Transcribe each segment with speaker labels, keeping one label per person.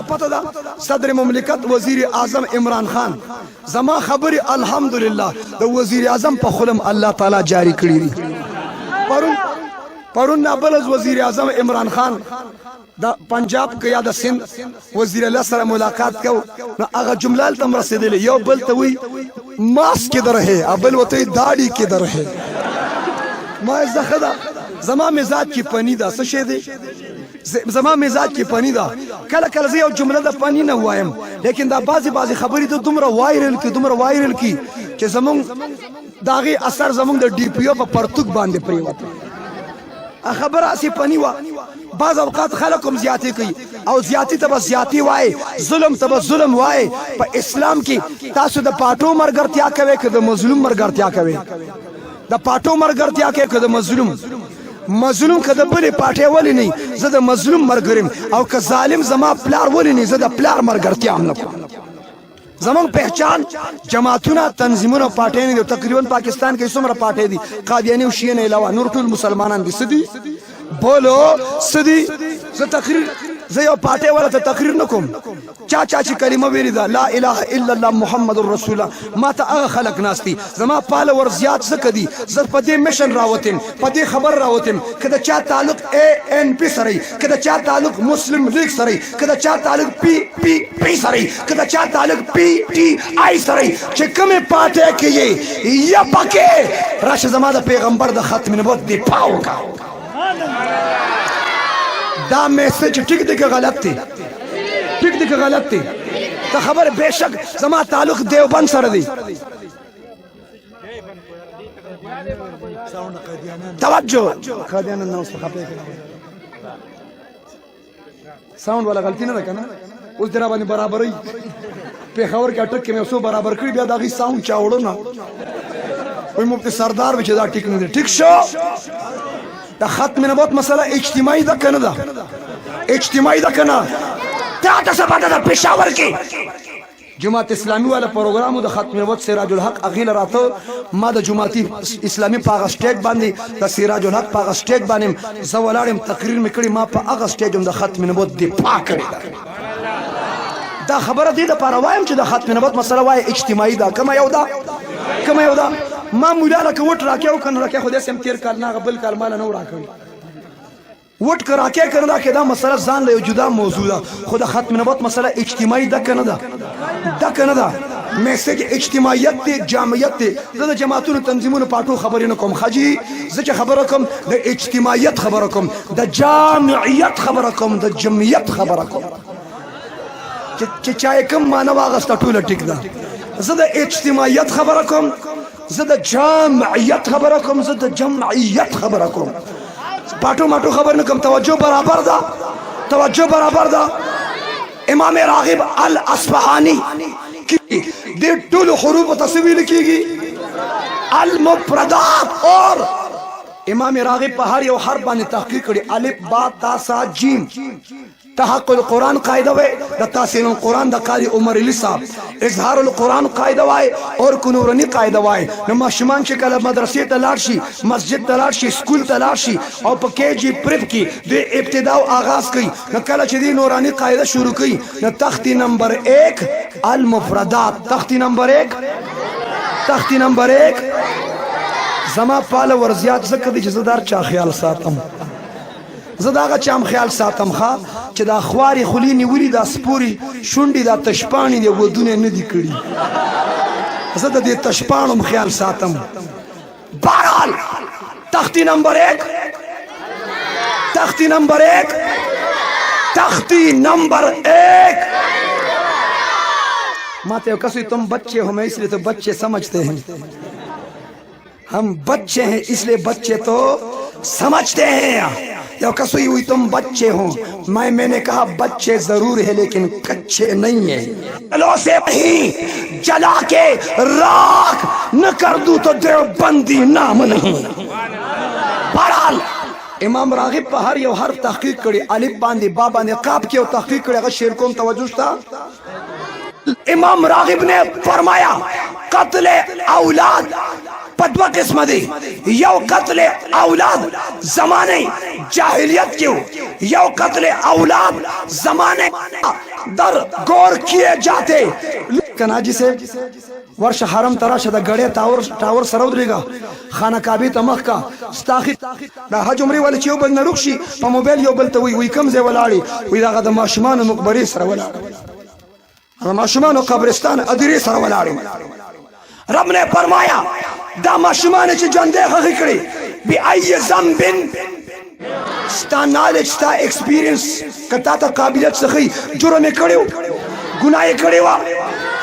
Speaker 1: ته پته ده صدر مملکت وزیر اعظم عمران خان زما خبري الحمدلله د وزیر اعظم په خلم الله تعالی جاری کړی دي. پرون نابلز وزیر اعظم عمران خان د پنجاب کې یا د سند وزیر الله سره ملاقات کو نو هغه جمله تم رسیدلې یو بل ته وی ماسک کدھر ہے ابل وته داڑھی کدھر ہے ما زخدا زما مزاج کی پنی دا څه شه دی زما مزاج کی پنی دا کله کله زه یو جمله د پنی نه وایم لیکن دا بعضی خبرې ته دومره وایرل کی چې زمون داغي اثر زمون د ډي پی او په پرتګ باندې پریوته خبر اسی پنی وا بعض اوقات خلقم زیاتی کوي او زیاتی ته بس زیاتی وای ظلم ته بس ظلم وای په اسلام کې تاسو د پاټو مرګرتیا کوي که د مظلوم مرګرتیا کوي د پاټو مرګرتیا کوي که د مظلوم که د بلې پاټې ولې نه زه د مظلوم مرګرم او که ظالم زما پلار ولې نه زه د پلار مرګرتیا هم نه کوم. زمون پہچان جماعتونه تنظیمونه پاټې نه دي تقریبا پاکستان کې څومره پاټې دي قادیانی او شیعه نه علاوه نور ټول مسلمانان دي سدي بولو سدي زه تقریر زه یو پاټې ولا ته تقریر نکوم چا چې کلمه ویلی دا لا اله الا الله محمد رسول الله ما ته هغه خلق ناشتي زما پاله ور زیات څه کدي زه په دې مشن راوتم په دې خبر راوتم کله چا تعلق اے ان پی سره کله چا تعلق مسلم لیگ سره کله چا تعلق پی سره کله چا تعلق پی ٹی آی سره چې کومه پاټه کې یا پکې راشه زما د پیغمبر د ختم نبوت دی پاو کا دا میسج ٹھیک دی کہ غلط دی ٹھیک دی کہ غلط دی تا خبر بے شک زما تعلق دیوبند سره دی توجہ قادیان نو صحابه ساوند والا غلطی نه کنه اوس درا باندې برابرۍ په خبر کې اٹک کې مې اوسو برابر کړی بیا داغي ساوند چاوړو نه وای مفتی سردار وچ دا ټیک نه دی ټیک شو دا ختم نبوت مسئله اجتماعی ده کنه ده اجتماعی ده کنه تا ته سبا ده پېښور کې جماعت اسلامی والا پروګرام د ختم نبوت سراج الحق اغیل راته ما د جماعت اسلامی پاغه سټیج باندې د سراج الحق پاغه سټیج باندې زولاړم تقریر میکړی ما په هغه سټیج د ختم نبوت دی پاک کړی دا خبره دی د پروایم چې د ختم نبوت مسله وای اجتماعی ده کما یو ده ما مولا لکه وټ راکیو کنه راکې خو دې سم تیر کال نه بل کال مال نه راکوي وټ کراکې کنه راکې دا مسله ځان له جدا موضوع ده خو د ختم نبوت مسله اجتماعي ده کنه ده میسج اجتماعیت ته جامعیت ته زه د جماعتونو تنظیمونو پاټو خبرې نه کوم خاجي زه چې خبره کوم د اجتماعیت خبره کوم د جامعیت خبره کوم د جمعیت خبره کوم چې چا کوم معنا واغسته ټوله ټیک ده زه د اجتماعیت خبره کوم زه د جامعیت خبره کوم زه د جمعیت خبره کوم پاټو ماټو خبر نه کوم توجه برابر ده امام راغب الاصفهانی د ټول حروف تصویر کیږي المفردات اور امام راغب په هر یو حرف باندې تحقیق کړي الف با تا سا جیم تحقق القرآن قاعده وای د تحسین القرآن د قاری عمر علی صاحب اظهار القرآن قاعده وای اور کنورنی قاعده وای نو ماشومان چې کله مدرسې ته لاړ شي مسجد ته لاړ شي سکول ته لاړ شي او په کې جی پرپ کې د ابتدا او آغاز کوي نو کله چې دی نورانی قاعده شروع کوي نو تختی نمبر 1 المفردات تختی نمبر 1 زما پاله ورزیات زکه د جزدار چا خیال ساتم زه دا چام خیال ساتم ښا چې دا خواري خلی نیولي دا سپوري شونډې دا تشپاڼې دی ودونه نه دي کړي زه د دې تشپاڼو خیال ساتم بهرحال تختی نمبر 1 माते कसो तुम बच्चे हो मैं इसलिए तो बच्चे समझते हैं हम बच्चे हैं इसलिए बच्चे तो समझते हैं या कसो हुई तुम बच्चे हो मैंने कहा बच्चे जरूर है लेकिन कच्चे नहीं है लो से नहीं जला के राख न कर दूं तो देवबंदी नाम नहीं बहरहाल इमाम रागिब पर हर यो हर तहकीक करी अलिफ बांधी बा बांधी काफ की तहकीक करी अगर शेर को तवज्जो था इमाम रागिब ने फरमाया कत्ले औलाद पदवा किस्म दी यो कत्ले औलाद जमाने जाहिलियत क्यों यो कत्ले औलाद जमाने दर गौर किए जाते कनाजी से वर्ष हरम तराश द गड़े टावर सरौद्रीगा खाना काबी तमख का स्ताखी दा हज उमरी वाले चियो बल नरुक्षी प मोबाइल यो बलते वी कम जे वलाड़ी वी दा द माशमान मुकबरी सर वलाड़ी द माशमान कब्रिस्तान अदरी सर वलाड़ी रब ने फरमाया दा माशमान च जंदे हकड़ी बि अय ज़ंबिन स्ता नॉलेज स्ता एक्सपीरियंस कता ता काबिलियत सखी जुर्म कड़ियो गुनाह कड़ियो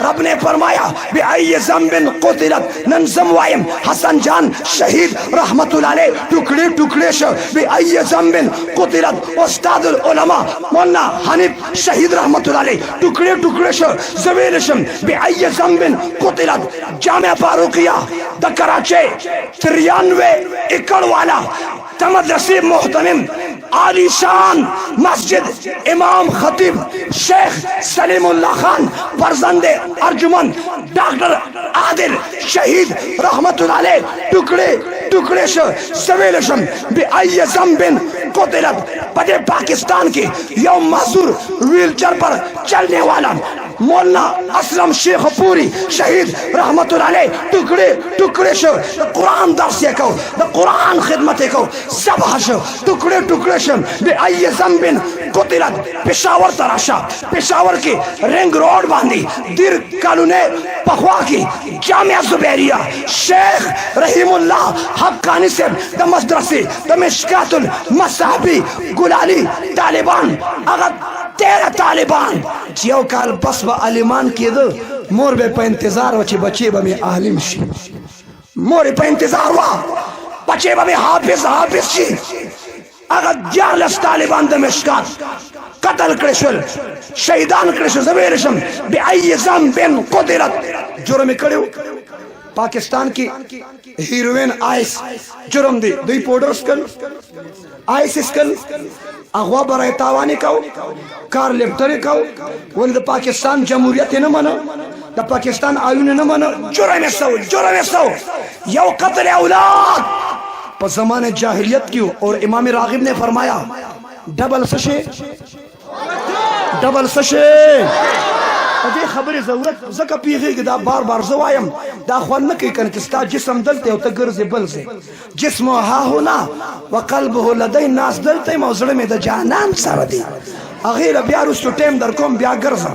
Speaker 1: रब ने फरमाया बि अय ज़ंबिन कुतिलत नंजम वायम हसन जान शहीद रहमतुल्लाह अलैह टुकड़े टुकड़े श बि अय ज़ंबिन कुतिलत उस्तादुल उलमा मौलाना हनीफ शहीद रहमतुल्लाह अलैह टुकड़े टुकड़े श जवेलशम बि अय ज़ंबिन कुतिलत जामिया फारूकिया द कराची 93 एकड़ वाला तमदरसी मोहतमिम आलीशान मस्जिद इमाम खतीब शेख सलीमुल्लाह खान फरजंदे अर्जुमन डॉक्टर आदिल शहीद रहमतुल्लाह अलैह टुकड़े टुकड़े से सवेलशम बि अय ज़ंबिन कुतिलत बदे पाकिस्तान के यौम मजदूर व्हीलचेयर पर चलने वाला मौलाना असलम शेखपुरी शहीद रहमतुल्लाह अलैह टुकड़े टुकड़े से कुरान दर्स को कुरान खिदमत को सब हश टुकड़े टुकड़े से बि अय ज़ंबिन कुतिलत पेशावर तराशा पेशावर की रिंग रोड बांधी दिर कानूने पखवा की जामिया जुबैरिया शेख रहीमुल्लाह हक्कानी से द मदरसे द मिशकातुल मसाबी गुलाली तालिबान अगर 13 तालिबान जियो काल बस व अलिमान के दो मोर बे पे इंतजार वचे बचे बे आलिम शी मोर पे इंतजार वा बचे बे हाफिज हाफिज शी अगर 11 तालिबान द मिशकात कत्ल कृशल शहीदान कृशल जवेरशम बि अय ज़ंबिन कुतिलत जुर्म कड़ियो पाकिस्तान की हीरोइन आइस जुर्म दी दुई पाउडर स्कल आइस स्कल अगवा बराए तावानी काओ कार लेफ्टरी काओ वन द पाकिस्तान जमहूरियत न मनो द पाकिस्तान आयुन न मनो जुर्म सौ यो कत्ल औलाद पर ज़माने जाहिलियत की और इमाम रागिब ने फरमाया डबल सशे अदे खबर जरूरत जका पीगे कि दा बार बार जवायम दा ख्वान न की कन किस्ता जिस्म दलते हो तगर से बल से जिस्म हा होना व कल्बहु लदै नास दलते मौजड़ में द जानान सरदी अगेर बियार उस टाइम दर कोम बिया गर्जा